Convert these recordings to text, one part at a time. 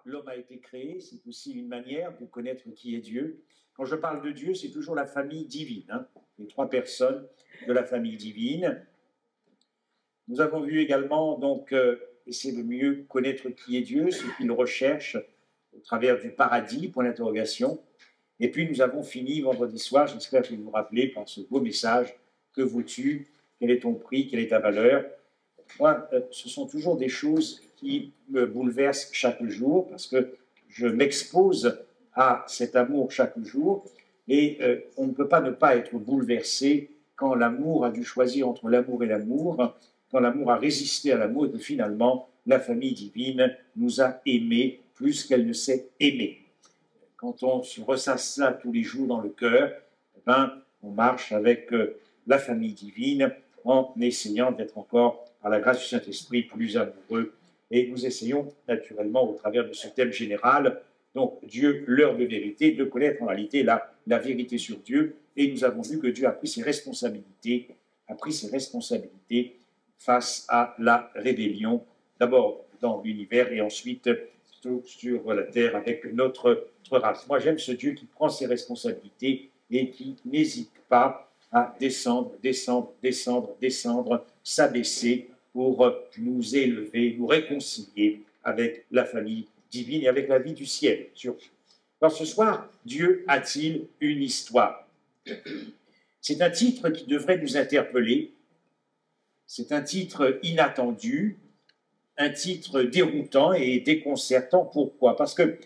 l'homme a été créé, c'est aussi une manière de connaître qui est Dieu. Quand je parle de Dieu, c'est toujours la famille divine, hein, les trois personnes de la famille divine. Nous avons vu également, donc, essayer de mieux connaître qui est Dieu, ce qu'il recherche au travers du paradis, point d'interrogation. Et puis nous avons fini vendredi soir, j'espère que vous vous rappelez par ce beau message, que vaux-tu, quel est ton prix, quelle est ta valeur. Moi, ce sont toujours des choses qui me bouleversent chaque jour parce que je m'expose à cet amour chaque jour et on ne peut pas ne pas être bouleversé quand l'amour a dû choisir entre l'amour et l'amour, quand l'amour a résisté à l'amour et que finalement la famille divine nous a aimés plus qu'elle ne s'est aimée. Quand on se ressasse ça tous les jours dans le cœur, eh ben, on marche avec la famille divine en essayant d'être encore, par la grâce du Saint-Esprit, plus amoureux. Et nous essayons naturellement, au travers de ce thème général, donc Dieu, l'heure de vérité, de connaître en réalité la vérité sur Dieu. Et nous avons vu que Dieu a pris ses responsabilités face à la rébellion, d'abord dans l'univers et ensuite sur la terre avec notre race. Moi, j'aime ce Dieu qui prend ses responsabilités et qui n'hésite pas à descendre, s'abaisser pour nous élever, nous réconcilier avec la famille divine et avec la vie du ciel, surtout. Alors ce soir, Dieu a-t-il une histoire? C'est un titre qui devrait nous interpeller. C'est un titre inattendu, un titre déroutant et déconcertant. Pourquoi? Parce que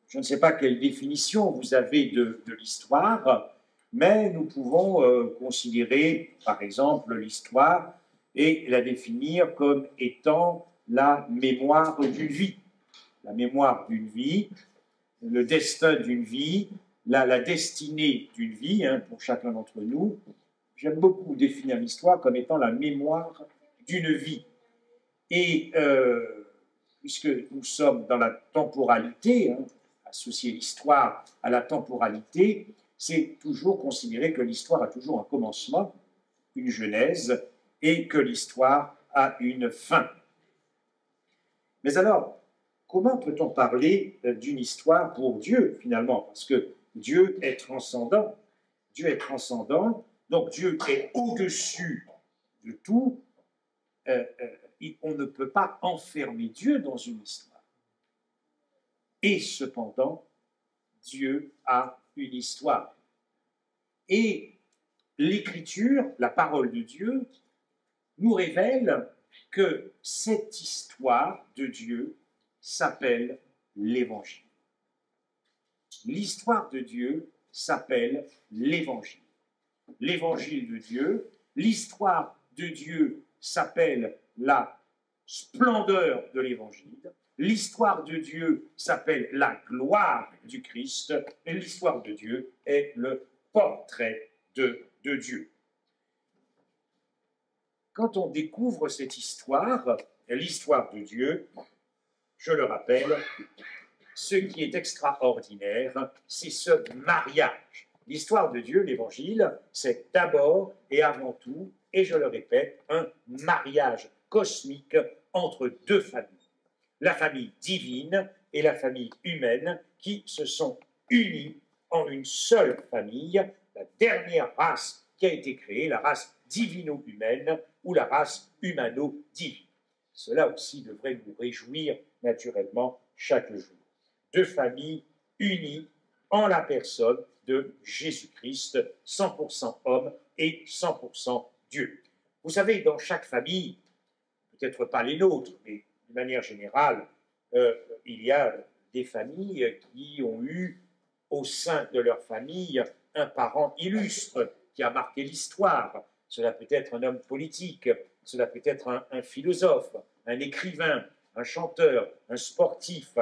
je ne sais pas quelle définition vous avez de l'histoire, mais nous pouvons considérer, par exemple, l'histoire et la définir comme étant la mémoire d'une vie. La mémoire d'une vie, le destin d'une vie, la destinée d'une vie, hein, pour chacun d'entre nous. J'aime beaucoup définir l'histoire comme étant la mémoire d'une vie. Et puisque nous sommes dans la temporalité, hein, associer l'histoire à la temporalité, c'est toujours considérer que l'histoire a toujours un commencement, une genèse, et que l'histoire a une fin. Mais alors, comment peut-on parler d'une histoire pour Dieu, finalement? Parce que Dieu est transcendant. Donc Dieu est au-dessus de tout. On ne peut pas enfermer Dieu dans une histoire. Et cependant, Dieu a une histoire. Et l'Écriture, la parole de Dieu, nous révèle que cette histoire de Dieu s'appelle l'Évangile. L'histoire de Dieu s'appelle l'Évangile. L'Évangile de Dieu, l'histoire de Dieu s'appelle la splendeur de l'Évangile. L'histoire de Dieu s'appelle la gloire du Christ et l'histoire de Dieu est le portrait de Dieu. Quand on découvre cette histoire, l'histoire de Dieu, je le rappelle, ce qui est extraordinaire, c'est ce mariage. L'histoire de Dieu, l'Évangile, c'est d'abord et avant tout, et je le répète, un mariage cosmique entre deux familles. La famille divine et la famille humaine qui se sont unies en une seule famille, la dernière race qui a été créée, la race divino-humaine ou la race humano-divine. Cela aussi devrait nous réjouir naturellement chaque jour. Deux familles unies en la personne de Jésus-Christ, 100% homme et 100% Dieu. Vous savez, dans chaque famille, peut-être pas les nôtres, mais de manière générale, il y a des familles qui ont eu au sein de leur famille un parent illustre qui a marqué l'histoire. Cela peut être un homme politique, cela peut être un philosophe, un écrivain, un chanteur, un sportif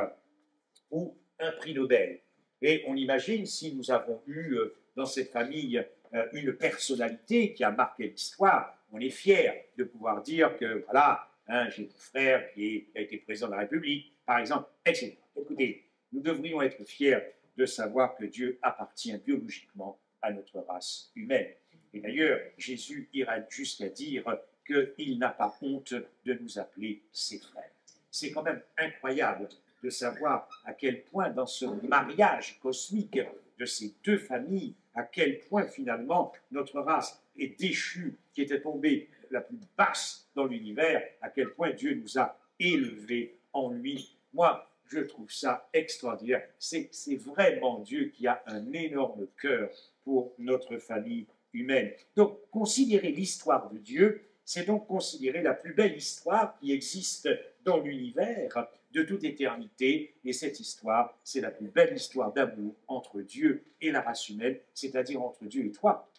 ou un prix Nobel. Et on imagine si nous avons eu dans cette famille une personnalité qui a marqué l'histoire, on est fier de pouvoir dire que voilà, hein, j'ai un frère qui a été président de la République, par exemple, etc. Écoutez, nous devrions être fiers de savoir que Dieu appartient biologiquement à notre race humaine. Et d'ailleurs, Jésus ira jusqu'à dire qu'il n'a pas honte de nous appeler ses frères. C'est quand même incroyable de savoir à quel point dans ce mariage cosmique de ces deux familles, à quel point finalement notre race est déchue, qui était tombée la plus basse dans l'univers, à quel point Dieu nous a élevés en lui. Moi, je trouve ça extraordinaire. C'est vraiment Dieu qui a un énorme cœur pour notre famille humaine. Donc, considérer l'histoire de Dieu, c'est donc considérer la plus belle histoire qui existe dans l'univers de toute éternité. Et cette histoire, c'est la plus belle histoire d'amour entre Dieu et la race humaine, c'est-à-dire entre Dieu et toi.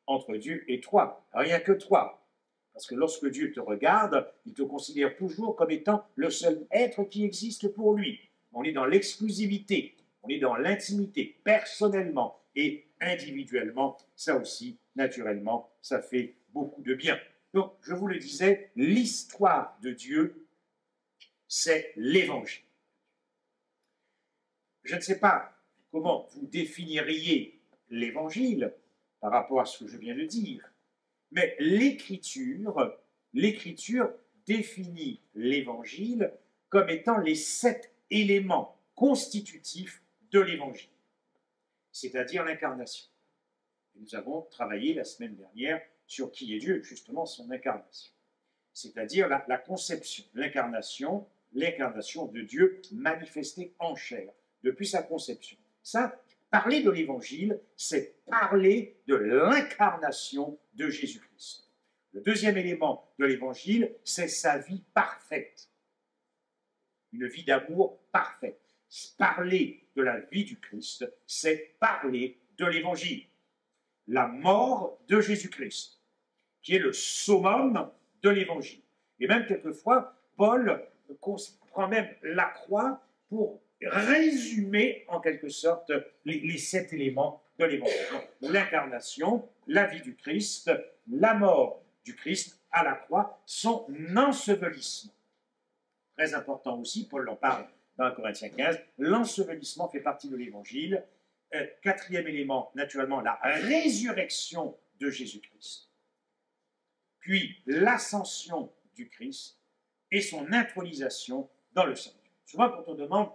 Entre Dieu et toi, rien que toi. Parce que lorsque Dieu te regarde, il te considère toujours comme étant le seul être qui existe pour lui. On est dans l'exclusivité, on est dans l'intimité, personnellement et individuellement. Ça aussi, naturellement, ça fait beaucoup de bien. Donc, je vous le disais, l'histoire de Dieu, c'est l'Évangile. Je ne sais pas comment vous définiriez l'Évangile par rapport à ce que je viens de dire, mais l'Écriture définit l'Évangile comme étant les 7 éléments constitutifs de l'Évangile, c'est-à-dire l'incarnation. Nous avons travaillé la semaine dernière sur qui est Dieu, justement son incarnation, c'est-à-dire la conception, l'incarnation de Dieu manifestée en chair depuis sa conception. Ça, parler de l'Évangile, c'est parler de l'incarnation de Jésus-Christ. Le deuxième élément de l'Évangile, c'est sa vie parfaite. Une vie d'amour parfaite. Parler de la vie du Christ, c'est parler de l'Évangile. La mort de Jésus-Christ, qui est le summum de l'Évangile. Et même quelquefois, Paul prend même la croix pour résumer en quelque sorte les 7 éléments de l'Évangile. L'incarnation, la vie du Christ, la mort du Christ à la croix, son ensevelissement. Très important aussi, Paul en parle dans Corinthiens 15, l'ensevelissement fait partie de l'Évangile. Quatrième élément, naturellement, la résurrection de Jésus-Christ. Puis l'ascension du Christ et son intronisation dans le sanctuaire. Souvent, quand on demande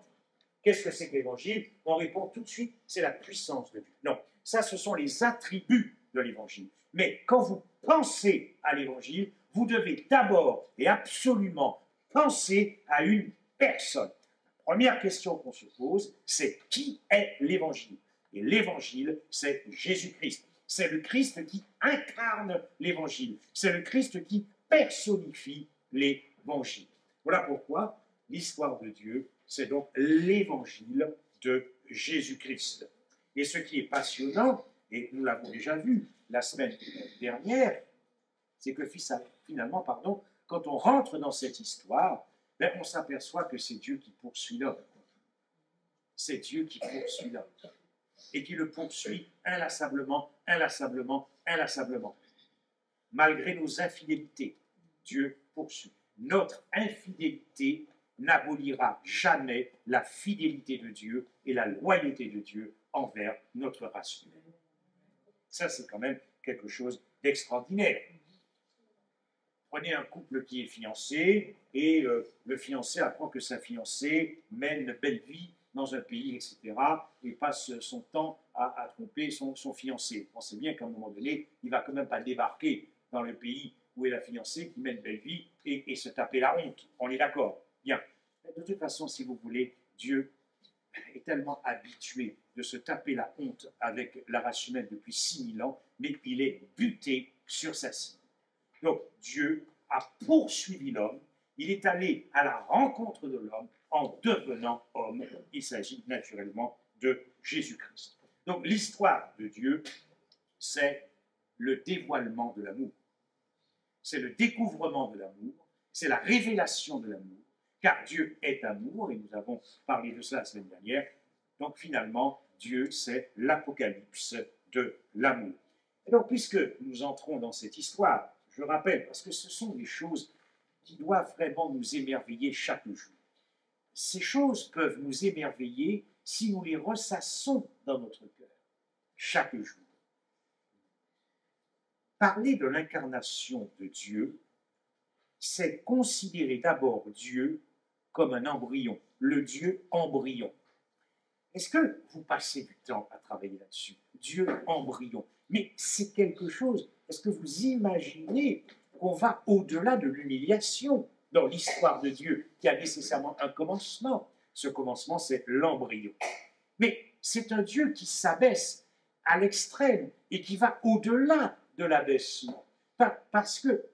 qu'est-ce que c'est que l'Évangile, on répond tout de suite, c'est la puissance de Dieu. Non, ça, ce sont les attributs de l'Évangile. Mais quand vous pensez à l'Évangile, vous devez d'abord et absolument penser à une personne. La première question qu'on se pose, c'est qui est l'Évangile? Et l'Évangile, c'est Jésus-Christ. C'est le Christ qui incarne l'Évangile. C'est le Christ qui personnifie l'Évangile. Voilà pourquoi l'histoire de Dieu, c'est donc l'Évangile de Jésus-Christ. Et ce qui est passionnant, et nous l'avons déjà vu la semaine dernière, c'est que finalement, quand on rentre dans cette histoire, on s'aperçoit que c'est Dieu qui poursuit l'homme. C'est Dieu qui poursuit l'homme. Et qui le poursuit inlassablement, inlassablement, inlassablement. Malgré nos infidélités, Dieu poursuit. Notre infidélité n'abolira jamais la fidélité de Dieu et la loyauté de Dieu envers notre race humaine. Ça, c'est quand même quelque chose d'extraordinaire. Prenez un couple qui est fiancé et le fiancé apprend que sa fiancée mène une belle vie dans un pays, etc., et passe son temps à tromper son fiancé. On sait bien qu'à un moment donné, il ne va quand même pas débarquer dans le pays où est la fiancée, qui mène une belle vie, et se taper la honte. On est d'accord? Bien. De toute façon, si vous voulez, Dieu est tellement habitué de se taper la honte avec la race humaine depuis 6000 ans, mais il est buté sur sa cible. Donc, Dieu a poursuivi l'homme, il est allé à la rencontre de l'homme en devenant homme. Il s'agit naturellement de Jésus-Christ. Donc, l'histoire de Dieu, c'est le dévoilement de l'amour. C'est le découvrement de l'amour, c'est la révélation de l'amour, car Dieu est amour, et nous avons parlé de cela la semaine dernière. Donc, finalement, Dieu, c'est l'apocalypse de l'amour. Et donc, puisque nous entrons dans cette histoire, je rappelle, parce que ce sont des choses qui doivent vraiment nous émerveiller chaque jour. Ces choses peuvent nous émerveiller si nous les ressassons dans notre cœur, chaque jour. Parler de l'incarnation de Dieu, c'est considérer d'abord Dieu comme un embryon, le Dieu embryon. Est-ce que vous passez du temps à travailler là-dessus? Dieu embryon. Mais c'est quelque chose, est-ce que vous imaginez qu'on va au-delà de l'humiliation dans l'histoire de Dieu, qui a nécessairement un commencement? Ce commencement, c'est l'embryon. Mais c'est un Dieu qui s'abaisse à l'extrême et qui va au-delà de l'abaissement. Parce que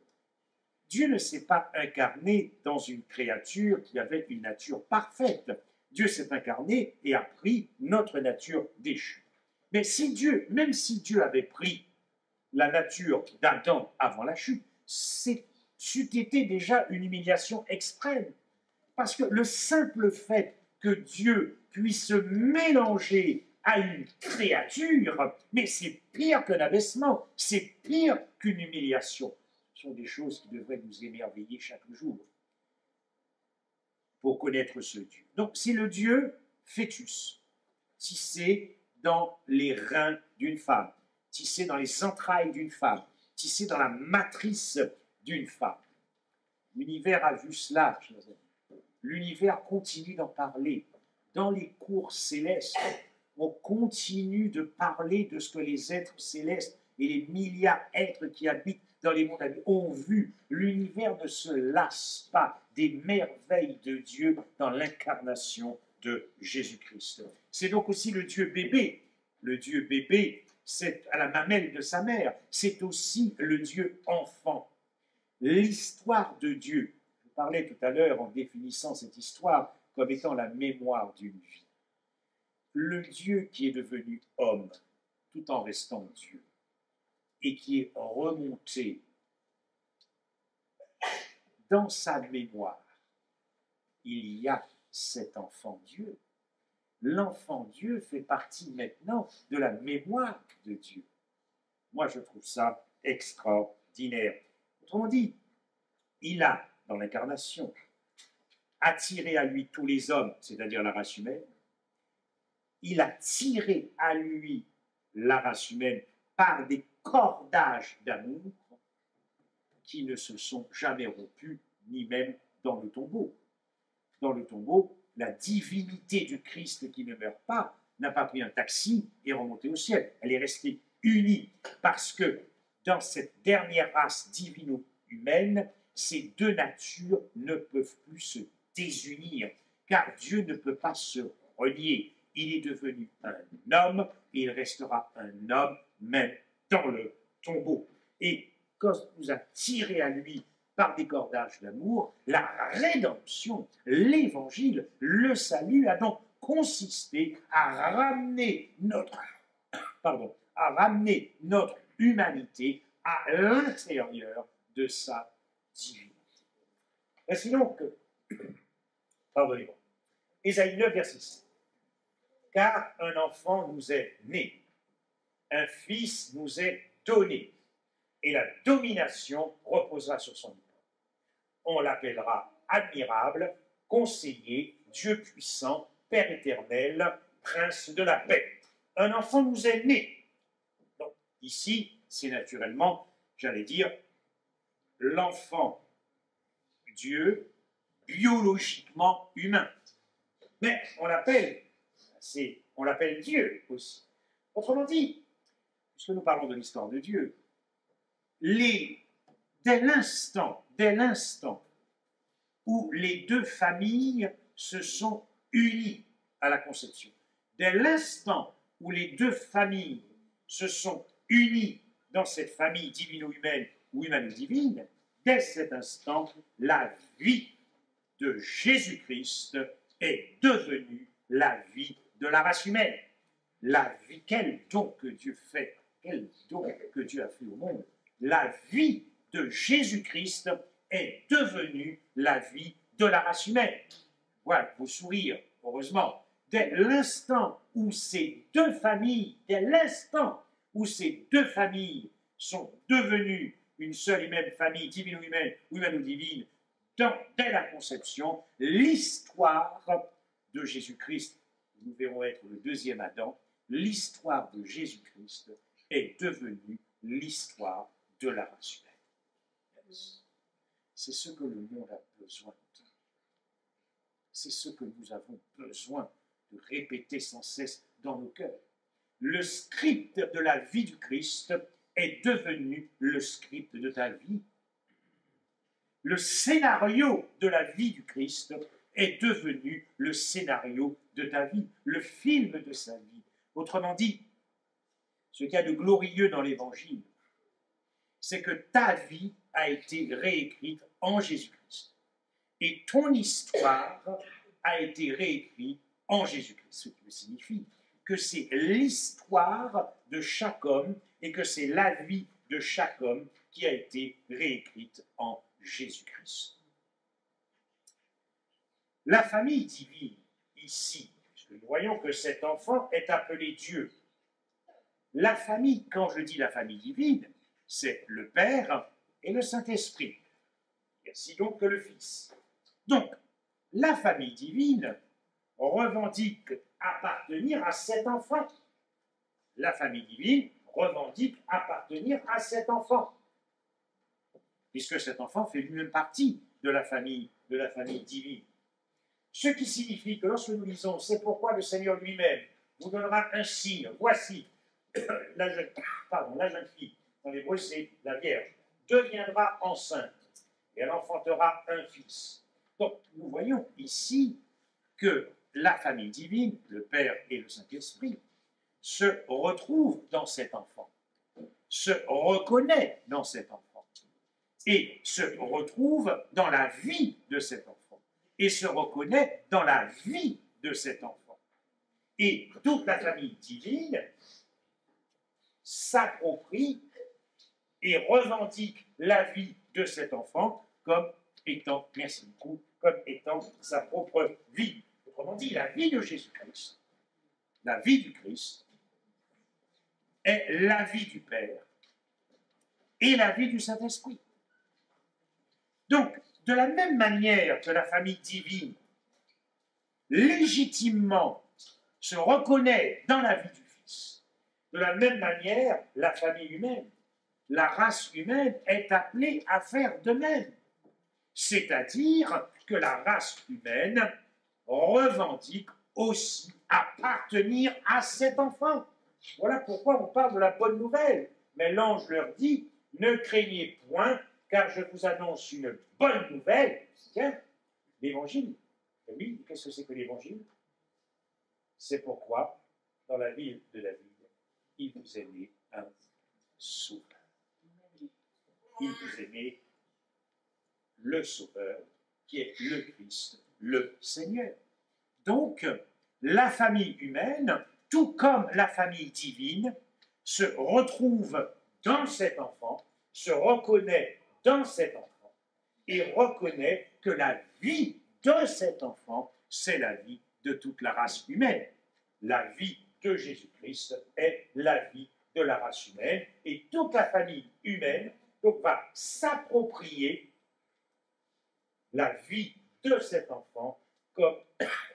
Dieu ne s'est pas incarné dans une créature qui avait une nature parfaite. Dieu s'est incarné et a pris notre nature déchue. Mais si Dieu, même si Dieu avait pris la nature d'Adam avant la chute, c'eût été déjà une humiliation extrême. Parce que le simple fait que Dieu puisse se mélanger à une créature, mais c'est pire qu'un abaissement, c'est pire qu'une humiliation. Ce sont des choses qui devraient nous émerveiller chaque jour pour connaître ce Dieu. Donc, c'est le Dieu fœtus, tissé dans les reins d'une femme, tissé dans les entrailles d'une femme, tissé dans la matrice d'une femme. L'univers a vu cela, chers amis. L'univers continue d'en parler. Dans les cours célestes, on continue de parler de ce que les êtres célestes et les milliards d'êtres qui habitent dans les mondes ont vu. L'univers ne se lasse pas des merveilles de Dieu dans l'incarnation de Jésus-Christ. C'est donc aussi le Dieu bébé. Le Dieu bébé, c'est à la mamelle de sa mère. C'est aussi le Dieu enfant. L'histoire de Dieu, je parlais tout à l'heure en définissant cette histoire comme étant la mémoire d'une vie. Le Dieu qui est devenu homme, tout en restant Dieu, et qui est remonté dans sa mémoire, il y a cet enfant Dieu. L'enfant Dieu fait partie maintenant de la mémoire de Dieu. Moi, je trouve ça extraordinaire. Autrement dit, il a, dans l'incarnation, attiré à lui tous les hommes, c'est-à-dire la race humaine. Il a tiré à lui la race humaine par des cordages d'amour qui ne se sont jamais rompus, ni même dans le tombeau. Dans le tombeau, la divinité du Christ qui ne meurt pas n'a pas pris un taxi et remonté au ciel. Elle est restée unie parce que dans cette dernière race divino-humaine, ces deux natures ne peuvent plus se désunir, car Dieu ne peut pas se relier. Il est devenu un homme et il restera un homme même dans le tombeau. Et quand il nous a tiré à lui par des cordages d'amour, la rédemption, l'évangile, le salut a donc consisté à ramener notre humanité à l'intérieur de sa divinité. Voici donc, pardonnez-moi, Ésaïe 9, verset 6. Car un enfant nous est né, un fils nous est donné, et la domination reposera sur son épaule. On l'appellera admirable, conseiller, Dieu puissant, Père éternel, prince de la paix. Un enfant nous est né. Donc, ici, c'est naturellement, j'allais dire, l'enfant Dieu biologiquement humain. Mais on l'appelle Dieu aussi. Autrement dit, puisque nous parlons de l'histoire de Dieu, dès l'instant où les deux familles se sont unies à la conception, dès l'instant où les deux familles se sont unies dans cette famille divino-humaine ou humano-divine, dès cet instant, la vie de Jésus-Christ est devenue la vie de la race humaine. La vie, quel don que Dieu fait, quel don que Dieu a fait au monde. La vie de Jésus-Christ est devenue la vie de la race humaine. Voilà, vos sourires, heureusement. Dès l'instant où ces deux familles, sont devenues une seule et même famille divino-humaine ou humano-divine, dès la conception, l'histoire de Jésus-Christ, nous verrons être le deuxième Adam, l'histoire de Jésus-Christ est devenue l'histoire de la race humaine. C'est ce que le monde a besoin d'entendre. c'est ce que nous avons besoin de répéter sans cesse dans nos cœurs. Le script de la vie du Christ est devenu le script de ta vie. Le scénario de la vie du Christ est devenu le scénario de ta vie, le film de sa vie. Autrement dit, ce qu'il y a de glorieux dans l'Évangile, c'est que ta vie a été réécrite en Jésus-Christ. Et ton histoire a été réécrite en Jésus-Christ, ce qui signifie que c'est l'histoire de chaque homme et que c'est la vie de chaque homme qui a été réécrite en Jésus-Christ. La famille divine, ici, puisque nous voyons que cet enfant est appelé Dieu. La famille, quand je dis la famille divine, c'est le Père et le Saint-Esprit, ainsi donc que le Fils. Donc, la famille divine revendique appartenir à cet enfant. La famille divine revendique appartenir à cet enfant, puisque cet enfant fait lui-même partie de la famille divine. Ce qui signifie que lorsque nous lisons « C'est pourquoi le Seigneur lui-même vous donnera un signe, voici la jeune fille, dans l'hébreu c'est la Vierge, deviendra enceinte et elle enfantera un fils ». Donc nous voyons ici que la famille divine, le Père et le Saint-Esprit, se retrouvent dans cet enfant, se reconnaît dans cet enfant, et se retrouve dans la vie de cet enfant, et se reconnaît dans la vie de cet enfant. Et toute la famille divine s'approprie et revendique la vie de cet enfant comme étant, merci beaucoup, comme étant sa propre vie. Autrement dit, la vie de Jésus-Christ, la vie du Christ, est la vie du Père et la vie du Saint-Esprit. Donc, de la même manière que la famille divine, légitimement, se reconnaît dans la vie du Fils, de la même manière, la famille humaine, la race humaine est appelée à faire de même. C'est-à-dire que la race humaine revendique aussi appartenir à cet enfant. Voilà pourquoi on parle de la bonne nouvelle. Mais l'ange leur dit, ne craignez point, car je vous annonce une bonne nouvelle. Tiens, l'évangile. Et oui, qu'est-ce que c'est que l'évangile? C'est pourquoi, dans la ville de David, il vous est né un sauveur. Il vous est né le Sauveur, qui est le Christ, le Seigneur. Donc, la famille humaine, tout comme la famille divine, se retrouve dans cet enfant, se reconnaît dans cet enfant, et reconnaît que la vie de cet enfant, c'est la vie de toute la race humaine. La vie de Jésus-Christ est la vie de la race humaine, et toute la famille humaine donc, va s'approprier la vie de cet enfant comme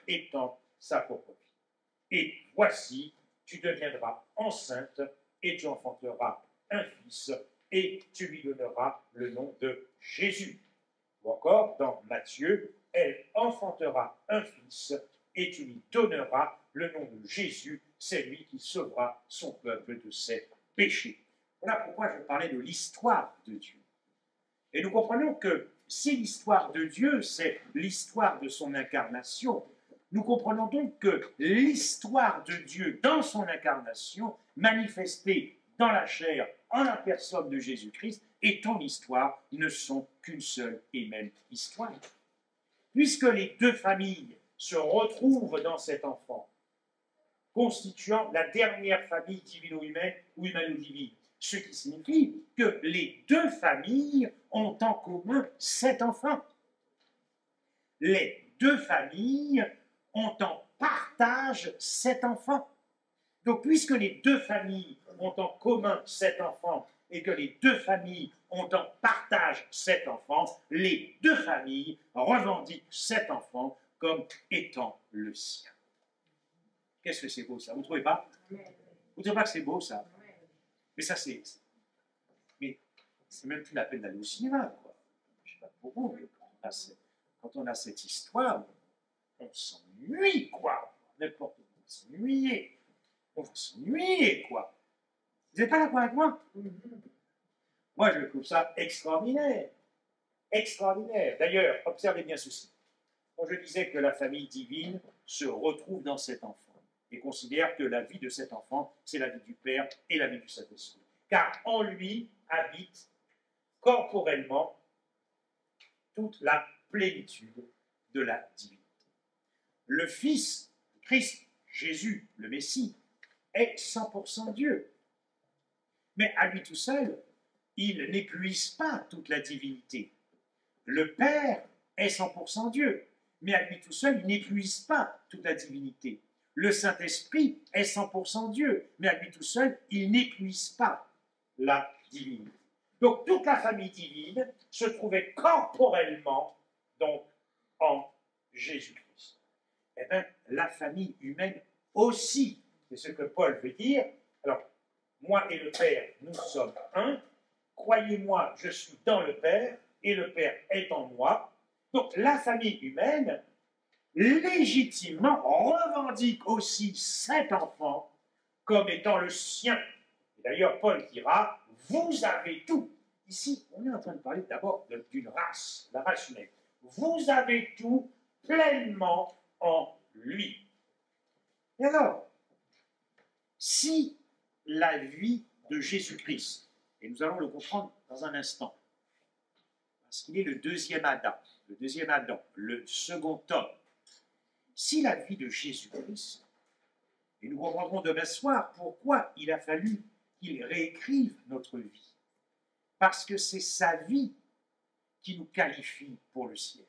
étant sa propre vie. Et voici, tu deviendras enceinte et tu enfanteras un fils et tu lui donneras le nom de Jésus. Ou encore, dans Matthieu, elle enfantera un fils et tu lui donneras le nom de Jésus, c'est lui qui sauvera son peuple de ses péchés. Voilà pourquoi je parlais de l'histoire de Dieu. Et nous comprenons que si l'histoire de Dieu, c'est l'histoire de son incarnation, nous comprenons donc que l'histoire de Dieu dans son incarnation, manifestée dans la chair, en la personne de Jésus-Christ, et ton histoire ne sont qu'une seule et même histoire. Puisque les deux familles se retrouvent dans cet enfant, constituant la dernière famille divino-humaine ou humano-divine, ce qui signifie que les deux familles ont en commun cet enfant. Les deux familles ont en partage cet enfant. Donc, puisque les deux familles ont en commun cet enfant et que les deux familles ont en partage cet enfant, les deux familles revendiquent cet enfant comme étant le sien. Qu'est-ce que c'est beau ça? Vous ne trouvez pas? Vous ne trouvez pas que c'est beau ça? Mais ça c'est... Mais c'est même plus la peine d'aller au cinéma, quoi. Je ne sais pas pour vous, mais quand on a cette histoire, on s'ennuie, quoi. N'importe quoi, on va s'ennuyer. On va s'ennuyer, quoi. Vous n'êtes pas d'accord avec moi? Moi, je trouve ça extraordinaire. Extraordinaire. D'ailleurs, observez bien ceci. Quand je disais que la famille divine se retrouve dans cet enfant et considère que la vie de cet enfant, c'est la vie du Père et la vie du Saint-Esprit. Car en lui habite corporellement toute la plénitude de la divinité. Le Fils, Christ, Jésus, le Messie, est 100% Dieu. Mais à lui tout seul, il n'épuise pas toute la divinité. Le Père est 100% Dieu, mais à lui tout seul, il n'épuise pas toute la divinité. Le Saint-Esprit est 100% Dieu, mais à lui tout seul, il n'épuise pas la divinité. Donc toute la famille divine se trouvait corporellement donc en Jésus-Christ. Eh bien, la famille humaine aussi, c'est ce que Paul veut dire. Alors, moi et le Père, nous sommes un. Croyez-moi, je suis dans le Père et le Père est en moi. Donc la famille humaine, légitimement, revendique aussi cet enfant comme étant le sien. Et d'ailleurs, Paul dira, vous avez tout. Ici, on est en train de parler d'abord d'une race, la race humaine. Vous avez tout pleinement en lui. Et alors, si la vie de Jésus-Christ, et nous allons le comprendre dans un instant, parce qu'il est le deuxième Adam, le second homme, si la vie de Jésus-Christ, et nous comprendrons demain soir pourquoi il a fallu qu'il réécrive notre vie, parce que c'est sa vie qui nous qualifie pour le ciel.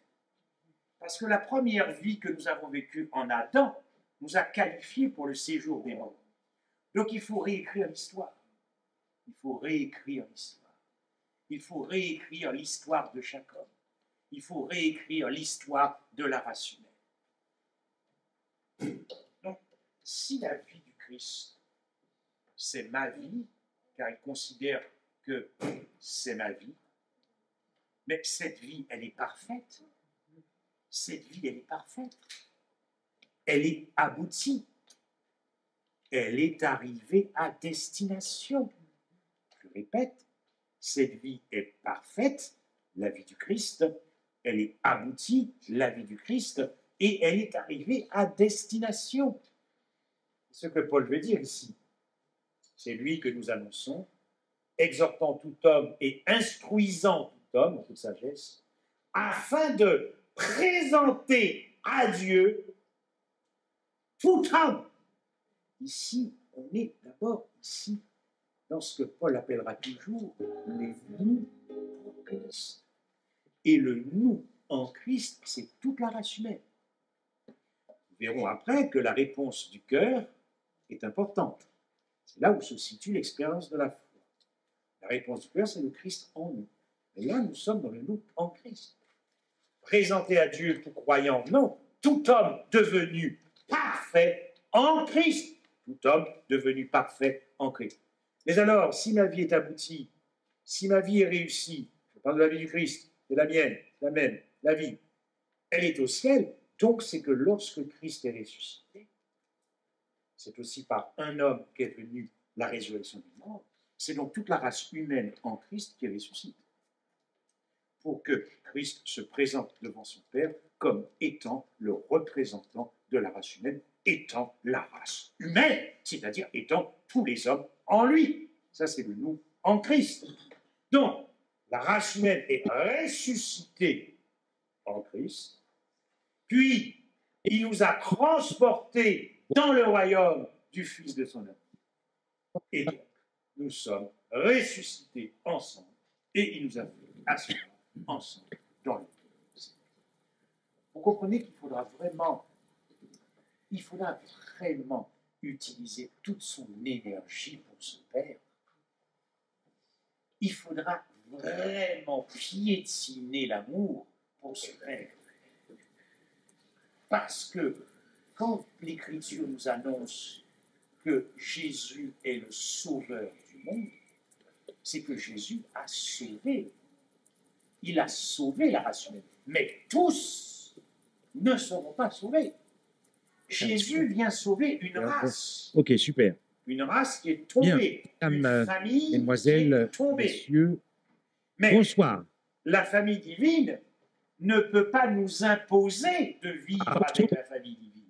Parce que la première vie que nous avons vécue en Adam nous a qualifiés pour le séjour des morts. Donc il faut réécrire l'histoire. Il faut réécrire l'histoire. Il faut réécrire l'histoire de chaque homme. Il faut réécrire l'histoire de la race humaine. Donc, si la vie du Christ, c'est ma vie, car il considère que c'est ma vie, mais cette vie, elle est parfaite. Cette vie, elle est parfaite. Elle est aboutie. Elle est arrivée à destination. Je répète, cette vie est parfaite, la vie du Christ, elle est aboutie, la vie du Christ, et elle est arrivée à destination. Ce que Paul veut dire ici, c'est lui que nous annonçons, exhortant tout homme et instruisant tout homme en toute sagesse, afin de présenter à Dieu tout homme. Ici, on est d'abord ici dans ce que Paul appellera toujours les nous en Christ. Et le nous en Christ, c'est toute la race humaine. Nous verrons après que la réponse du cœur est importante. C'est là où se situe l'expérience de la foi. La réponse du cœur, c'est le Christ en nous. Et là, nous sommes dans le nous en Christ. Présenté à Dieu tout croyant, non, tout homme devenu parfait en Christ. Tout homme devenu parfait en Christ. Mais alors, si ma vie est aboutie, si ma vie est réussie, je parle de la vie du Christ, c'est la mienne, la même, la vie, elle est au ciel, donc c'est que lorsque Christ est ressuscité, c'est aussi par un homme qu'est venue la résurrection du mort, c'est donc toute la race humaine en Christ qui ressuscite. Pour que Christ se présente devant son Père comme étant le représentant de la race humaine, étant la race humaine, c'est-à-dire étant tous les hommes en lui. Ça, c'est le nous en Christ. Donc, la race humaine est ressuscitée en Christ, puis il nous a transportés dans le royaume du Fils de son amour. Et donc, nous sommes ressuscités ensemble, et il nous a fait asseoir ensemble dans le ciel. Vous comprenez qu'il faudra vraiment utiliser toute son énergie pour se perdre. Il faudra vraiment piétiner l'amour pour se perdre. Parce que quand l'Écriture nous annonce que Jésus est le sauveur du monde, c'est que Jésus a sauvé. Il a sauvé la race humaine. Mais tous ne seront pas sauvés. Jésus vient sauver une race. Ok, super. Une race qui est tombée. Bien. Une Madame, famille qui est Mesdemoiselles, tombée. messieurs, Mais bonsoir. la famille divine ne peut pas nous imposer de vivre avec la famille divine.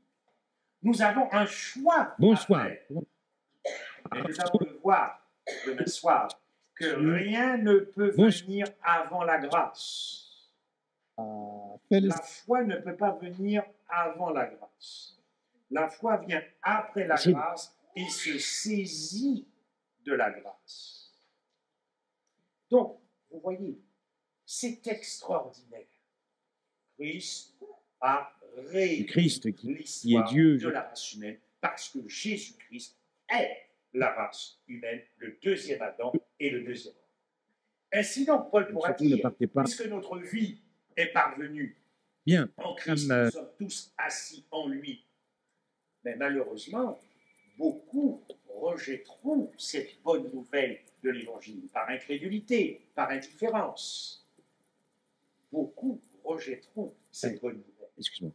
Nous avons un choix. Bonsoir. À faire. Et nous allons le voir demain soir, que rien ne peut venir avant la grâce. La foi ne peut pas venir avant la grâce. La foi vient après la grâce et se saisit de la grâce. Donc, vous voyez, c'est extraordinaire. Christ a réuni l'histoire de la race humaine parce que Jésus-Christ est la race humaine, le deuxième Adam et le deuxième homme. Ainsi donc, Paul pourra dire, puisque notre vie est parvenue en Christ, nous sommes tous assis en lui. Mais malheureusement, beaucoup rejetteront cette bonne nouvelle de l'Évangile par incrédulité, par indifférence. Beaucoup rejetteront cette bonne nouvelle. Excuse-moi.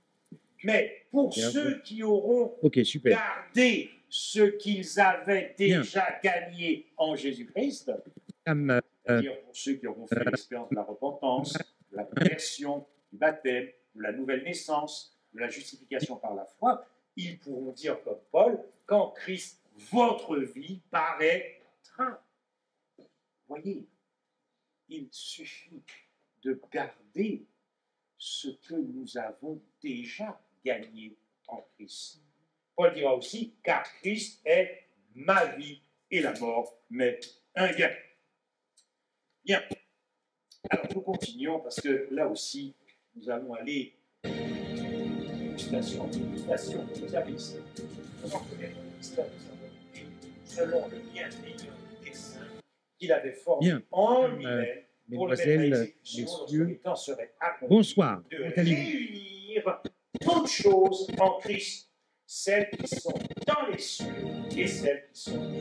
Mais pour ceux qui auront gardé ce qu'ils avaient déjà gagné en Jésus-Christ, c'est-à-dire pour ceux qui auront fait l'expérience de la repentance, de la conversion, du baptême, de la nouvelle naissance, de la justification par la foi, ils pourront dire comme Paul, qu'en Christ, votre vie paraîtra. Voyez, il suffit de garder ce que nous avons déjà gagné en Christ. Paul dira aussi, car Christ est ma vie et la mort m'est un gain. Bien. Alors, nous continuons parce que là aussi, nous allons aller. Station, vous avez ici. Comment connaître le mystère de sa volonté selon le bienveillant dessein qu'il avait formé en lui-même pour le mettre à exécution lorsque les temps seraient accomplis. Bonsoir. De réunir toutes choses en Christ, celles qui sont dans les cieux et celles qui sont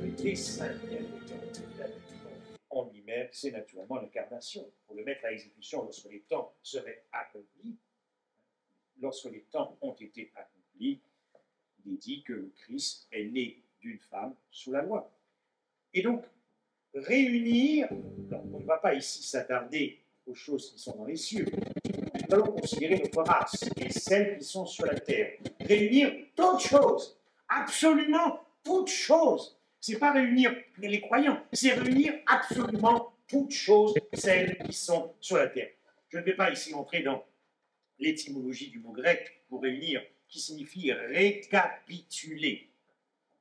le dessein en lui-même, c'est naturellement l'incarnation, pour le mettre à exécution lorsque les temps seraient accomplis. Lorsque les temps ont été accomplis, il est dit que le Christ est né d'une femme sous la loi. Et donc, réunir, on ne va pas ici s'attarder aux choses qui sont dans les cieux, nous allons considérer notre race et celles qui sont sur la terre. Réunir toutes choses, absolument toutes choses. Ce n'est pas réunir les croyants, c'est réunir absolument toutes choses, celles qui sont sur la terre. Je ne vais pas ici entrer dans l'étymologie du mot grec pour réunir, qui signifie récapituler.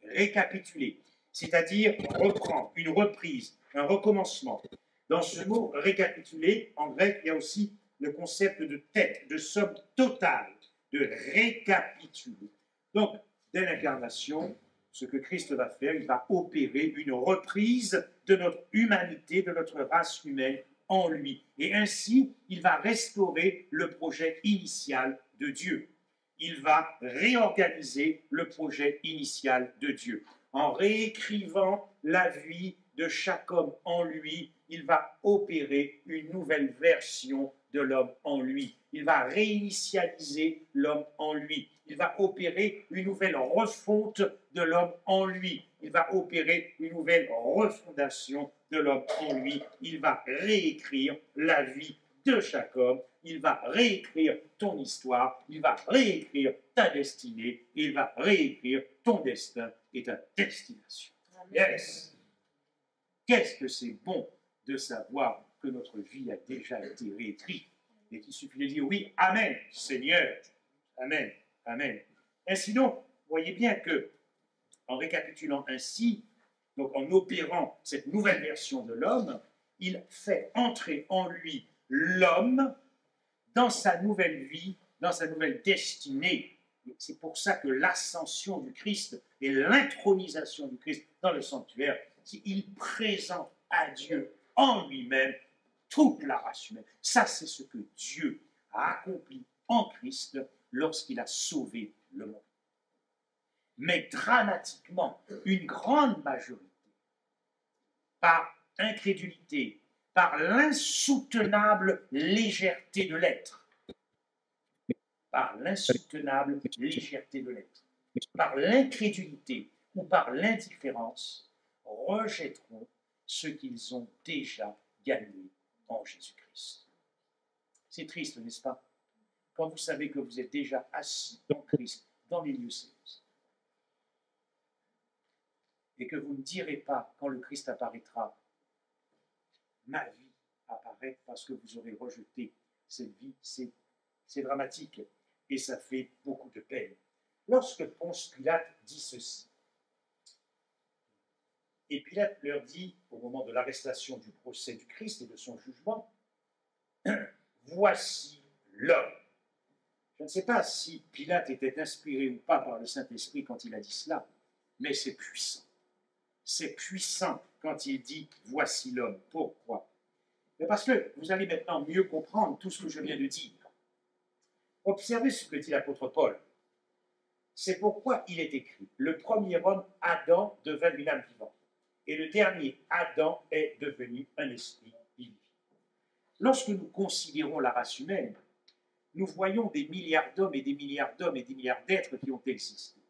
Récapituler, c'est-à-dire reprendre, une reprise, un recommencement. Dans ce mot récapituler, en grec, il y a aussi le concept de tête, de somme totale, de récapituler. Donc, dès l'incarnation, ce que Christ va faire, il va opérer une reprise de notre humanité, de notre race humaine en lui. Et ainsi, il va restaurer le projet initial de Dieu. Il va réorganiser le projet initial de Dieu. En réécrivant la vie de chaque homme en lui, il va opérer une nouvelle version de l'homme en lui. Il va réinitialiser l'homme en lui. Il va opérer une nouvelle refonte de l'homme en lui. Il va opérer une nouvelle refondation de l'homme en lui. Il va réécrire la vie de chaque homme. Il va réécrire ton histoire. Il va réécrire ta destinée. Il va réécrire ton destin et ta destination. Yes! Qu'est-ce que c'est bon de savoir que notre vie a déjà été réécrite et qu'il suffit de dire oui, Amen, Seigneur, Amen, Amen. Ainsi donc, voyez bien que, en récapitulant ainsi, donc en opérant cette nouvelle version de l'homme, il fait entrer en lui l'homme dans sa nouvelle vie, dans sa nouvelle destinée. C'est pour ça que l'ascension du Christ et l'intronisation du Christ dans le sanctuaire, il présente à Dieu en lui-même toute la race humaine. Ça, c'est ce que Dieu a accompli en Christ lorsqu'il a sauvé le monde. Mais dramatiquement, une grande majorité, par incrédulité, par l'insoutenable légèreté de l'être. Par l'insoutenable légèreté de l'être. Par l'incrédulité ou par l'indifférence, rejetteront ce qu'ils ont déjà gagné en Jésus-Christ. C'est triste, n'est-ce pas? Quand vous savez que vous êtes déjà assis dans Christ, dans les lieux célestes, et que vous ne direz pas, quand le Christ apparaîtra, ma vie apparaît parce que vous aurez rejeté cette vie, c'est dramatique, et ça fait beaucoup de peine. Lorsque Ponce Pilate dit ceci, et Pilate leur dit, au moment de l'arrestation du procès du Christ et de son jugement, voici l'homme. Je ne sais pas si Pilate était inspiré ou pas par le Saint-Esprit quand il a dit cela, mais c'est puissant. C'est puissant quand il dit « voici l'homme ». Pourquoi? Mais parce que vous allez maintenant mieux comprendre tout ce que je viens de dire. Observez ce que dit l'apôtre Paul. C'est pourquoi il est écrit « Le premier homme, Adam, devint une âme vivante, et le dernier, Adam, est devenu un esprit vivant. » Lorsque nous considérons la race humaine, nous voyons des milliards d'hommes et des milliards d'hommes et des milliards d'êtres qui ont existé.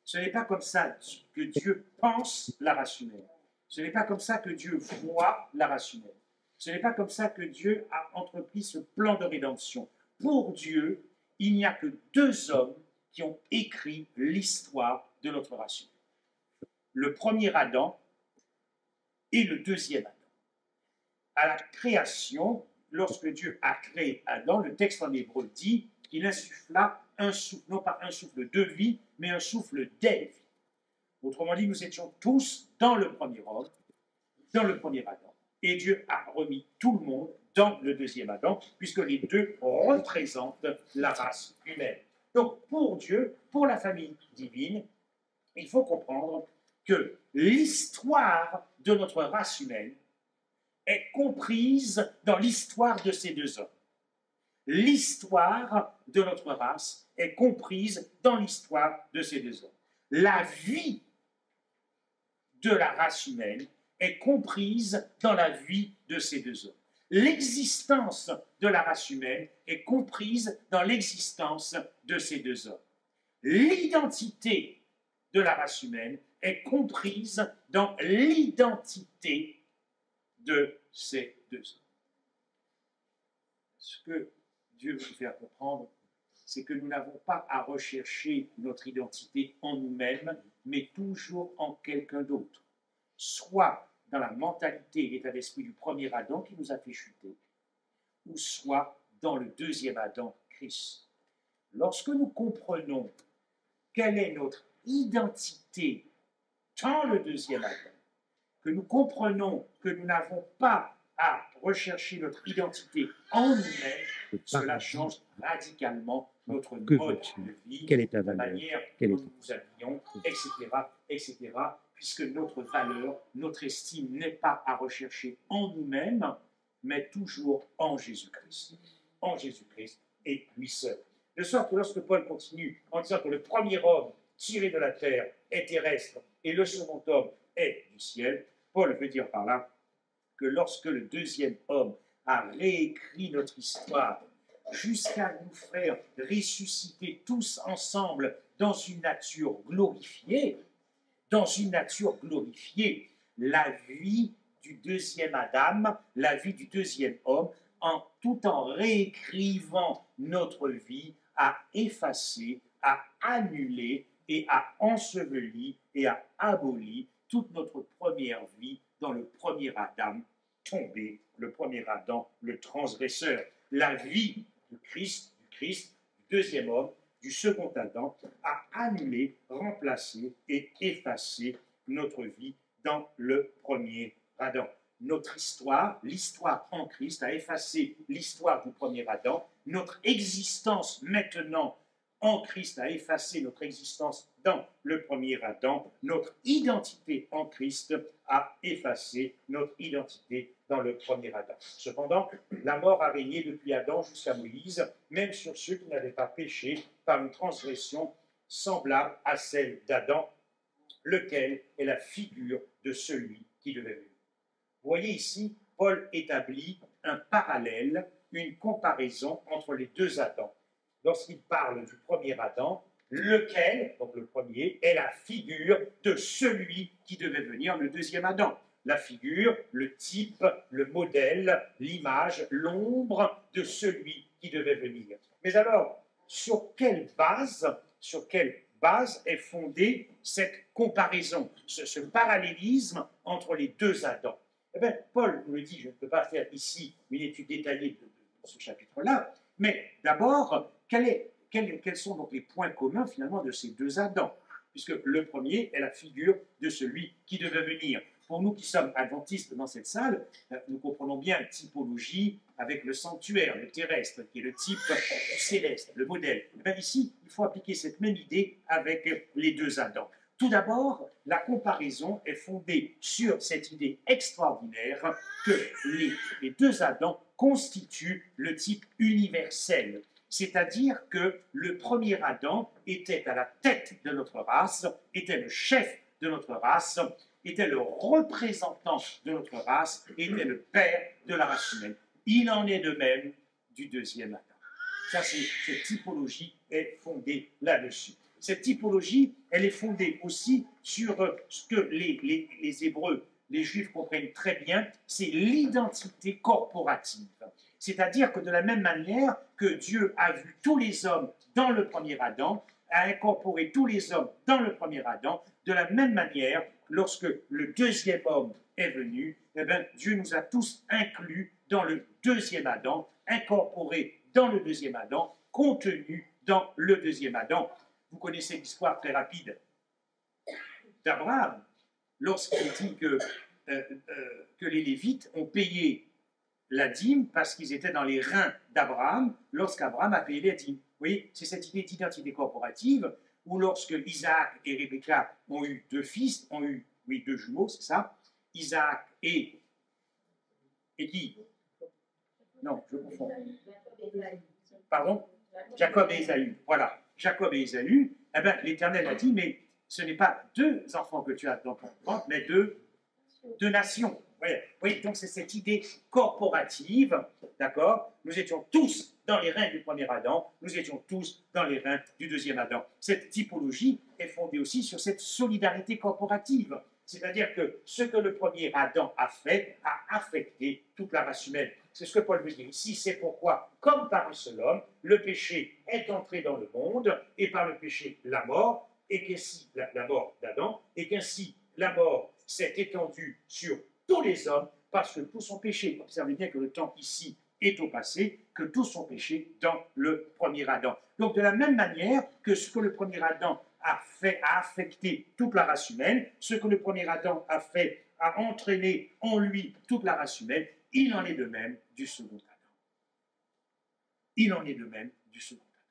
Ce n'est pas comme ça que Dieu pense la race humaine. Ce n'est pas comme ça que Dieu voit la race humaine. Ce n'est pas comme ça que Dieu a entrepris ce plan de rédemption. Pour Dieu, il n'y a que deux hommes qui ont écrit l'histoire de notre race humaine. Le premier Adam et le deuxième Adam. À la création, lorsque Dieu a créé Adam, le texte en hébreu dit qu'il insuffla un souffle, non pas un souffle de vie, mais un souffle d'air. Autrement dit, nous étions tous dans le premier homme, dans le premier Adam. Et Dieu a remis tout le monde dans le deuxième Adam, puisque les deux représentent la race humaine. Donc, pour Dieu, pour la famille divine, il faut comprendre que l'histoire de notre race humaine est comprise dans l'histoire de ces deux hommes. L'histoire de notre race est comprise dans l'histoire de ces deux hommes. La vie de la race humaine est comprise dans la vie de ces deux hommes. L'existence de la race humaine est comprise dans l'existence de ces deux hommes. L'identité de la race humaine est comprise dans l'identité de ces deux hommes. Ce que Dieu veut nous faire comprendre, c'est que nous n'avons pas à rechercher notre identité en nous-mêmes, mais toujours en quelqu'un d'autre. Soit dans la mentalité et l'état d'esprit du premier Adam qui nous a fait chuter, ou soit dans le deuxième Adam, Christ. Lorsque nous comprenons quelle est notre identité dans le deuxième Adam, que nous comprenons que nous n'avons pas à rechercher notre identité en nous-mêmes, cela change radicalement notre mode de vie, la manière dont nous nous habillons, etc., etc., puisque notre valeur, notre estime n'est pas à rechercher en nous-mêmes, mais toujours en Jésus-Christ. En Jésus-Christ et lui seul. De sorte que lorsque Paul continue en disant que le premier homme tiré de la terre est terrestre et le second homme est du ciel, Paul veut dire par là que lorsque le deuxième homme a réécrit notre histoire jusqu'à nous faire ressusciter tous ensemble dans une nature glorifiée, la vie du deuxième Adam, la vie du deuxième homme, tout en réécrivant notre vie, a effacé, a annulé et a enseveli et a aboli toute notre première vie dans le premier Adam tombé, le premier Adam, le transgresseur. La vie du Christ, du deuxième homme, du second Adam, a annulé, remplacé et effacé notre vie dans le premier Adam. Notre histoire, l'histoire en Christ, a effacé l'histoire du premier Adam. Notre existence maintenant en Christ a effacé notre existence dans le premier Adam. Notre identité en Christ a effacé notre identité dans le premier Adam. Cependant, la mort a régné depuis Adam jusqu'à Moïse, même sur ceux qui n'avaient pas péché par une transgression semblable à celle d'Adam, lequel est la figure de celui qui devait venir. Vous voyez ici, Paul établit un parallèle, une comparaison entre les deux Adams. Lorsqu'il parle du premier Adam, lequel, donc le premier, est la figure de celui qui devait venir, le deuxième Adam. La figure, le type, le modèle, l'image, l'ombre de celui qui devait venir. Mais alors, sur quelle base est fondée cette comparaison, ce parallélisme entre les deux Adams? Eh bien, Paul nous le dit, je ne peux pas faire ici une étude détaillée de ce chapitre-là, mais d'abord, quels sont donc les points communs finalement de ces deux Adams? Puisque le premier est la figure de celui qui devait venir. Pour nous qui sommes adventistes dans cette salle, nous comprenons bien la typologie avec le sanctuaire, le terrestre, qui est le type du céleste, le modèle. Et bien ici, il faut appliquer cette même idée avec les deux Adams. Tout d'abord, la comparaison est fondée sur cette idée extraordinaire que les deux Adams constituent le type universel. C'est-à-dire que le premier Adam était à la tête de notre race, était le chef de notre race, était le représentant de notre race, était le père de la race humaine. Il en est de même du deuxième Adam. Ça, cette typologie est fondée là-dessus. Cette typologie, elle est fondée aussi sur ce que les Hébreux, les Juifs comprennent très bien, c'est l'identité corporative. C'est-à-dire que de la même manière que Dieu a vu tous les hommes dans le premier Adam, a incorporé tous les hommes dans le premier Adam, de la même manière, lorsque le deuxième homme est venu, eh bien, Dieu nous a tous inclus dans le deuxième Adam, incorporés dans le deuxième Adam, contenus dans le deuxième Adam. Vous connaissez l'histoire très rapide d'Abraham, lorsqu'il dit que les Lévites ont payé la dîme parce qu'ils étaient dans les reins d'Abraham lorsqu'Abraham a payé la dîme. Vous voyez, c'est cette idée d'identité corporative où lorsque Isaac et Rebecca ont eu deux fils, ont eu, oui, deux jumeaux, c'est ça, Isaac et qui? Non, je confonds. Pardon? Jacob et Ésaü. Voilà, Jacob et Ésaü. Eh bien, l'Éternel a dit, mais ce n'est pas deux enfants que tu as dans ton ventre, mais deux nations. Oui, donc c'est cette idée corporative, d'accord? Nous étions tous dans les reins du premier Adam, nous étions tous dans les reins du deuxième Adam. Cette typologie est fondée aussi sur cette solidarité corporative, c'est-à-dire que ce que le premier Adam a fait a affecté toute la race humaine. C'est ce que Paul veut dire ici, c'est pourquoi, comme par un seul homme, le péché est entré dans le monde, et par le péché, la mort, et qu'ainsi, la mort d'Adam, et qu'ainsi la mort s'est étendue sur tous les hommes, parce que tous sont péchés. Observez bien que le temps ici est au passé, que tous sont péchés dans le premier Adam. Donc de la même manière que ce que le premier Adam a fait, a affecté toute la race humaine, ce que le premier Adam a fait, a entraîné en lui toute la race humaine, il en est de même du second Adam. Il en est de même du second Adam.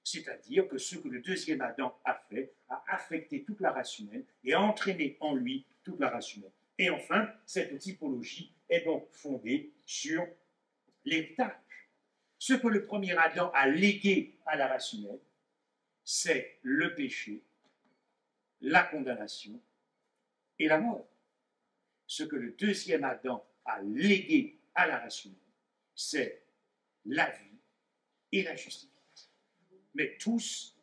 C'est-à-dire que ce que le deuxième Adam a fait, a affecté toute la race humaine et a entraîné en lui toute la race humaine. Et enfin, cette typologie est donc fondée sur l'héritage. Ce que le premier Adam a légué à la race humaine, c'est le péché, la condamnation et la mort. Ce que le deuxième Adam a légué à la race humaine, c'est la vie et la justification. Mais tous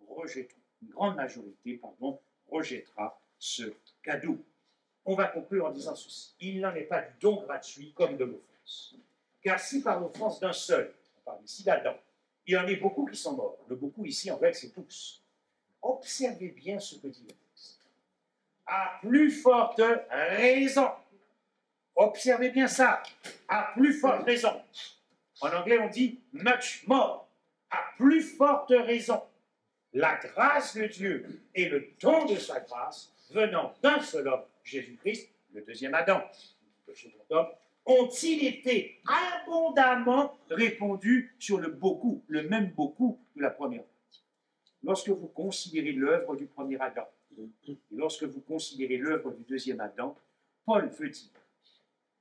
rejetteront, une grande majorité, rejettera ce cadeau. On va conclure en disant ceci. Il n'en est pas du don gratuit comme de l'offense. Car si par l'offense d'un seul, on parle ici d'Adam, il y en a beaucoup qui sont morts. Le beaucoup ici, en fait, c'est tous. Observez bien ce que dit le texte. À plus forte raison. Observez bien ça. À plus forte raison. En anglais, on dit much more. À plus forte raison. La grâce de Dieu et le don de sa grâce venant d'un seul homme, Jésus-Christ, le deuxième Adam, le second homme, ont-ils été abondamment répandus sur le beaucoup, le même beaucoup de la première partie. Lorsque vous considérez l'œuvre du premier Adam, et lorsque vous considérez l'œuvre du deuxième Adam, Paul veut dire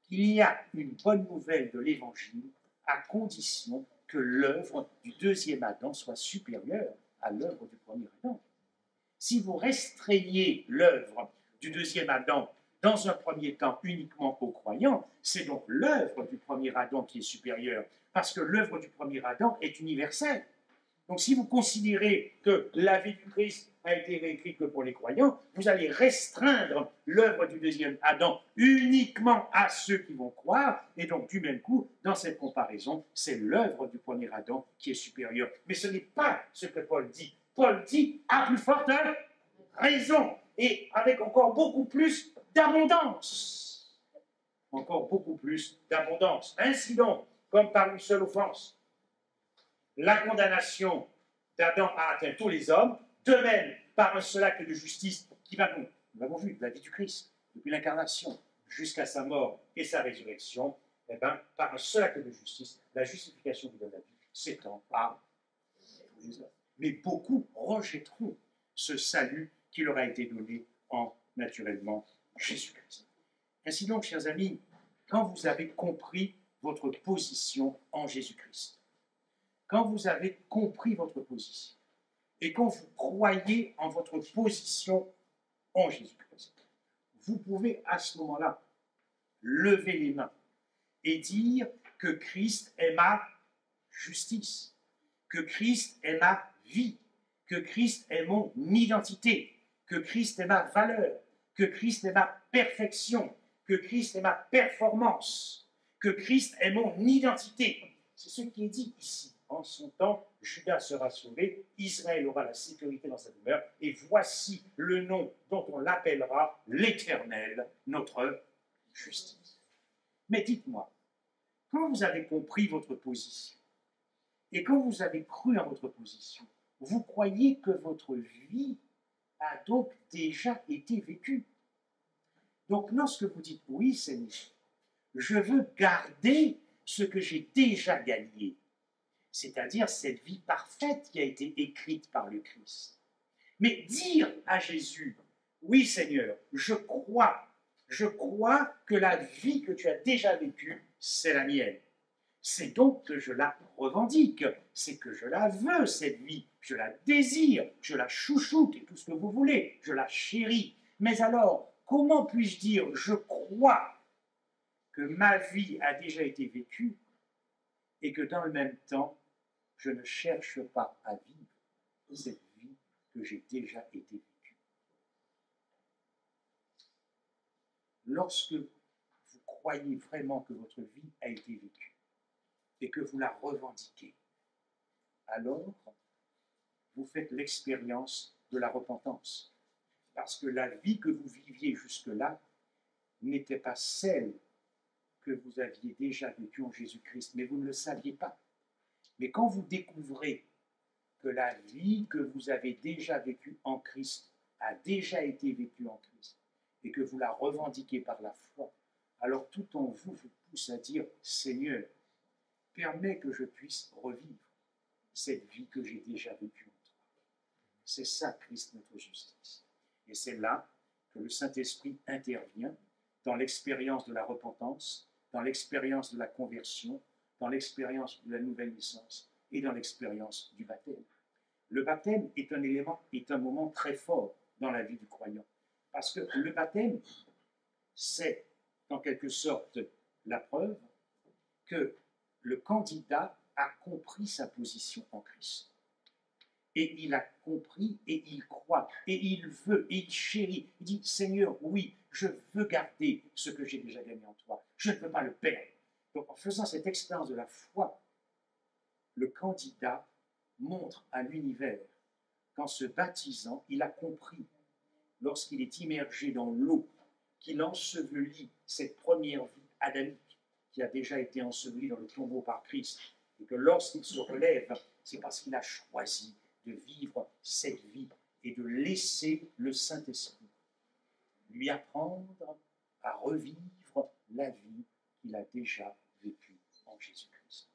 qu'il y a une bonne nouvelle de l'Évangile à condition que l'œuvre du deuxième Adam soit supérieure à l'œuvre du premier Adam. Si vous restreignez l'œuvre du deuxième Adam dans un premier temps uniquement aux croyants, c'est donc l'œuvre du premier Adam qui est supérieure, parce que l'œuvre du premier Adam est universelle. Donc si vous considérez que la vie du Christ a été réécrite que pour les croyants, vous allez restreindre l'œuvre du deuxième Adam uniquement à ceux qui vont croire, et donc du même coup, dans cette comparaison, c'est l'œuvre du premier Adam qui est supérieure. Mais ce n'est pas ce que Paul dit. Paul dit à plus forte raison, et avec encore beaucoup plus d'abondance. Encore beaucoup plus d'abondance. Ainsi donc, comme par une seule offense, la condamnation d'Adam a atteint tous les hommes, de même par un seul acte de justice qui va donc, nous l'avons vu, la vie du Christ, depuis l'incarnation jusqu'à sa mort et sa résurrection, eh bien, par un seul acte de justice, la justification qui donne la vie s'étend à tous les hommes. Mais beaucoup rejetteront ce salut qui leur a été donné en, naturellement, Jésus-Christ. Ainsi donc, chers amis, quand vous avez compris votre position en Jésus-Christ, quand vous avez compris votre position, et quand vous croyez en votre position en Jésus-Christ, vous pouvez à ce moment-là lever les mains et dire que Christ est ma justice, que Christ est ma vie, que Christ est mon identité, que Christ est ma valeur, que Christ est ma perfection, que Christ est ma performance, que Christ est mon identité. C'est ce qui est dit ici. En son temps, Judas sera sauvé, Israël aura la sécurité dans sa demeure, et voici le nom dont on l'appellera l'Éternel, notre justice. Mais dites-moi, quand vous avez compris votre position, et quand vous avez cru en votre position, vous croyez que votre vie a donc déjà été vécue. Donc lorsque vous dites « Oui, Seigneur, je veux garder ce que j'ai déjà gagné », c'est-à-dire cette vie parfaite qui a été écrite par le Christ. Mais dire à Jésus, oui Seigneur, je crois que la vie que tu as déjà vécue, c'est la mienne. C'est donc que je la revendique, c'est que je la veux, cette vie, je la désire, je la chouchoute et tout ce que vous voulez, je la chéris. Mais alors, comment puis-je dire, je crois que ma vie a déjà été vécue et que dans le même temps, je ne cherche pas à vivre cette vie que j'ai déjà été vécue. Lorsque vous croyez vraiment que votre vie a été vécue et que vous la revendiquez, alors vous faites l'expérience de la repentance. Parce que la vie que vous viviez jusque-là n'était pas celle que vous aviez déjà vécue en Jésus-Christ, mais vous ne le saviez pas. Mais quand vous découvrez que la vie que vous avez déjà vécue en Christ a déjà été vécue en Christ et que vous la revendiquez par la foi, alors tout en vous vous pousse à dire « Seigneur, permets que je puisse revivre cette vie que j'ai déjà vécue en toi. » C'est ça, Christ, notre justice. Et c'est là que le Saint-Esprit intervient dans l'expérience de la repentance, dans l'expérience de la conversion, dans l'expérience de la nouvelle naissance et dans l'expérience du baptême. Le baptême est un moment très fort dans la vie du croyant. Parce que le baptême, c'est en quelque sorte la preuve que le candidat a compris sa position en Christ. Et il a compris et il croit et il veut et il chérit. Il dit, Seigneur, oui, je veux garder ce que j'ai déjà gagné en toi. Je ne veux pas le perdre. Donc en faisant cette expérience de la foi, le candidat montre à l'univers qu'en se baptisant, il a compris, lorsqu'il est immergé dans l'eau, qu'il ensevelit cette première vie adamique qui a déjà été ensevelie dans le tombeau par Christ, et que lorsqu'il se relève, c'est parce qu'il a choisi de vivre cette vie et de laisser le Saint-Esprit lui apprendre à revivre la vie qu'il a déjà vécue en Jésus-Christ.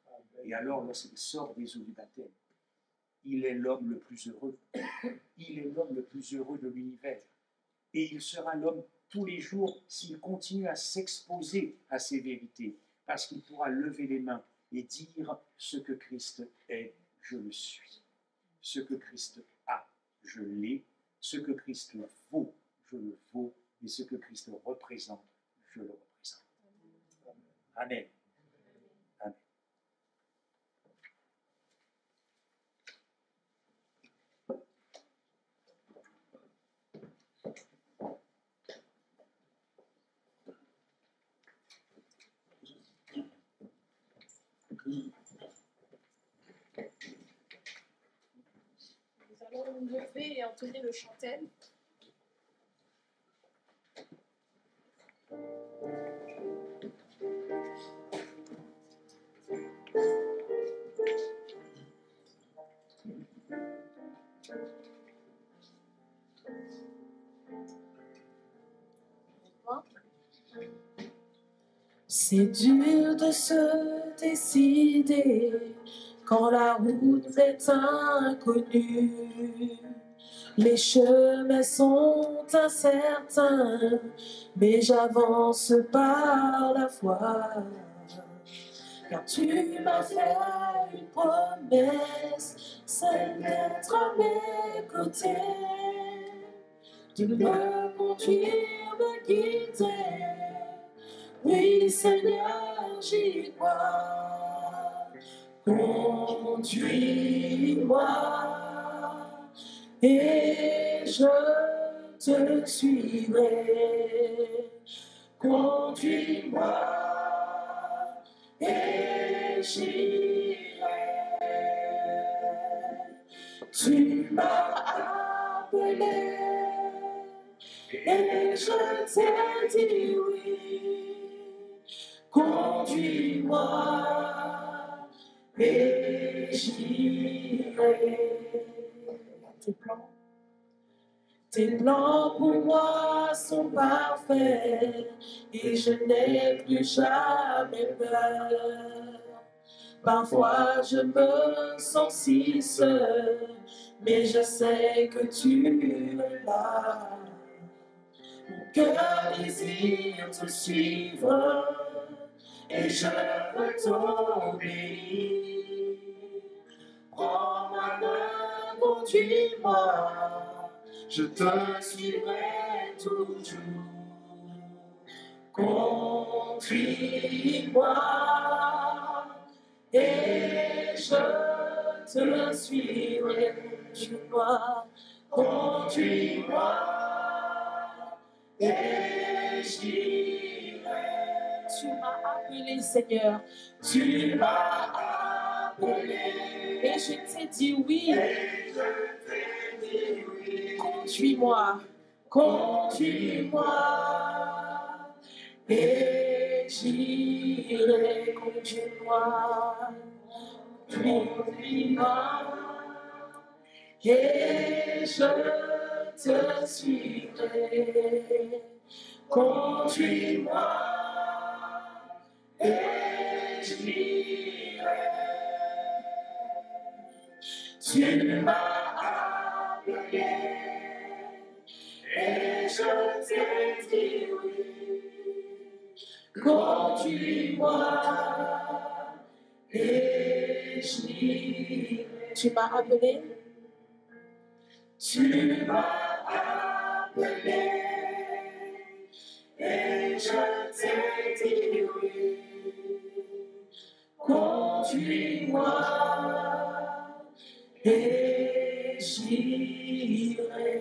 Et alors, lorsqu'il sort des eaux du baptême, il est l'homme le plus heureux. Il est l'homme le plus heureux de l'univers. Et il sera l'homme tous les jours s'il continue à s'exposer à ces vérités, parce qu'il pourra lever les mains et dire ce que Christ est, je le suis. Ce que Christ a, je l'ai. Ce que Christ vaut, je le vaux. mais ce que Christ représente, je le représente. Amen. Amen. Nous allons nous lever et entonner le chantel. C'est dur de se décider quand la route est inconnue. Les chemins sont incertains, mais j'avance par la foi. Car tu m'as fait une promesse, celle d'être à mes côtés, de me conduire, me guider. Oui, Seigneur, j'y crois. Conduis-moi et je te suivrai. Conduis-moi et j'irai. Tu m'as appelé et je t'ai dit oui. Conduis-moi et j'irai. Tes plans pour moi sont parfaits et je n'ai plus jamais peur. Parfois je me sens si seul, mais je sais que tu es là. Mon cœur désire te suivre et je veux t'obéir. Prends ma main, conduis-moi, je te suivrai toujours. Conduis-moi et je te suivrai. Conduis-moi et j'irai. Tu m'as appelé, Seigneur. Tu m'as appelé et je t'ai dit oui. Conduis-moi, conduis-moi et j'irai. Conduis-moi, conduis-moi et je te suivrai. Conduis-moi et j'irai. Tu m'as appelé et je t'ai dit oui. Conduis-moi et j'irai. Tu m'as appelé. Tu m'as appelé et je t'ai dit oui. Conduis-moi et j'irai.